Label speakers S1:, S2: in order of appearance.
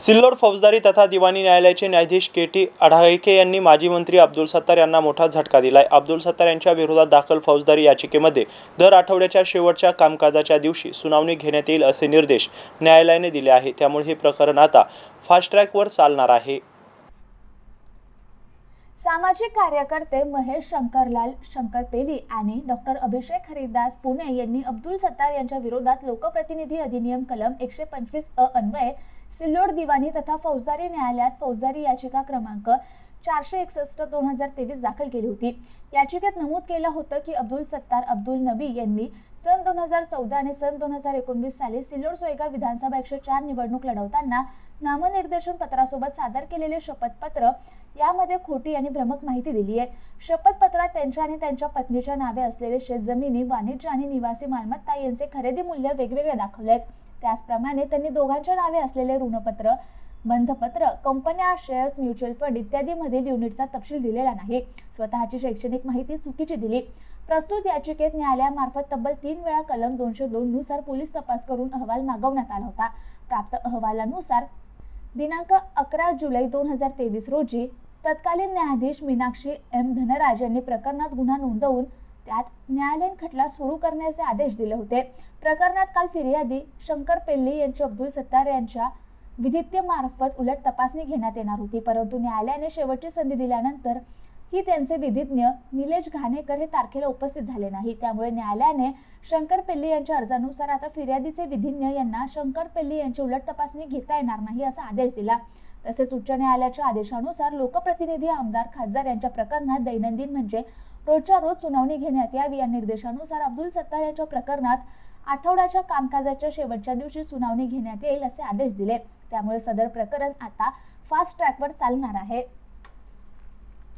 S1: सिल्लोड फौजदारी तथा दिवाणी न्यायालयाचे न्यायाधीश के.टी. आढाळके यांनी माजी मंत्री अब्दुल सत्तार यांना मोठा झटका दिलाय। अब्दुल सत्तार यांच्या विरोधात दाखल फौजदारी याचिकेमध्ये दर आठवड्याच्या शेवटच्या कामकाजाच्या दिवशी सुनावणी घेण्यात येईल असे निर्देश न्यायालयाने दिले आहे। त्यामुळे हे प्रकरण आता फास्ट ट्रॅकवर चालणार आहे।
S2: सामाजिक कार्यकर्ते महेश शंकरलाल शंकरपेली आणि डॉक्टर अभिषेक हरिदास पुणे यांनी अब्दुल सत्तार यांच्या विरोधात लोकप्रतिनिधी अधिनियम कलम 125 अ अन्वये सिल्लोड दिवाणी तथा फौजदारी न्यायालयात फौजदारी याचिका क्रमांक 461/2023 दाखल केली होती। याचिकेत नमूद केलं होतं की अब्दुल सत्तार अब्दुल नबी यांनी सन 2014 आणि सन 2019 साली सिल्लोड सोयगाव विधानसभा 104 निवडणूक लढवताना नामनिर्देशन पत्रासोबत सादर केलेले शपथपत्र यामध्ये खोटी आणि भ्रामक माहिती दिली आहे। शपथपत्रात त्यांच्या आणि त्यांच्या पत्नीच्या नावे असलेले शेतजमिनी, वाणिज्य आणि निवासी मालमत्ता यांचे खरेदी मूल्य वेगवेगळे दाखवले आहेत। त्याचप्रमाणे त्यांनी दोघांच्या नावे असलेले ऋणपत्र, बंधपत्र, कंपन्या, शेअर्स, म्युच्युअल फंड इत्यादी मधील युनिटचा तपशील दिलेला नाही। स्वतःची शैक्षणिक माहिती चुकीची दिली। प्रस्तुत याचिकेत न्यायालयामार्फत तब्बल 3 वेळा कलम 202 नुसार पोलीस तपास करून अहवाल मागवण्यात आला होता। प्राप्त अहवालानुसार दिनांक 11 जुलै 2023 रोजी तत्कालीन न्यायाधीश मीनाक्षी एम धनराज यांनी प्रकरणात गुन्हा नोंदवून त्यात न्यायालयीन खटला सुरू करण्याचे आदेश दिले होते। प्रकरणात काल फिर्यादी शंकरपेल्ली यांची अब्दुल सत्तार यांच्या विधिज्ञामार्फत उलट तपासणी घेण्यात येणार होती, परंतु न्यायालयाने शेवटची संधी दिल्यानंतर ही त्यांचे विधिज्ञ निलेश घाणेकर हे तारखेला उपस्थित झाले नाही। त्यामुळे न्यायालयाने शंकरपेल्ली यांच्या अर्जानुसार आता फिर्यादीचे विधिज्ञ यांना शंकरपेल्ली यांची उलट तपासणी घेता येणार नाही असा आदेश दिला। तसेच उच्च न्यायालयाच्या आदेशानुसार लोकप्रतिनिधी, आमदार, खासदार यांच्या प्रकरणात दैनंदिन म्हणजे रोजच्या रोज सुनावणी घेण्यात यावी या निर्देशानुसार अब्दुल सत्तार यांच्या प्रकरणात आठवड्याच्या कामकाजाच्या शेवटच्या दिवशी सुनावणी घेण्यात येईल असे आदेश दिले। त्यामुळे सदर प्रकरण आता फास्ट ट्रॅकवर चालणार आहे।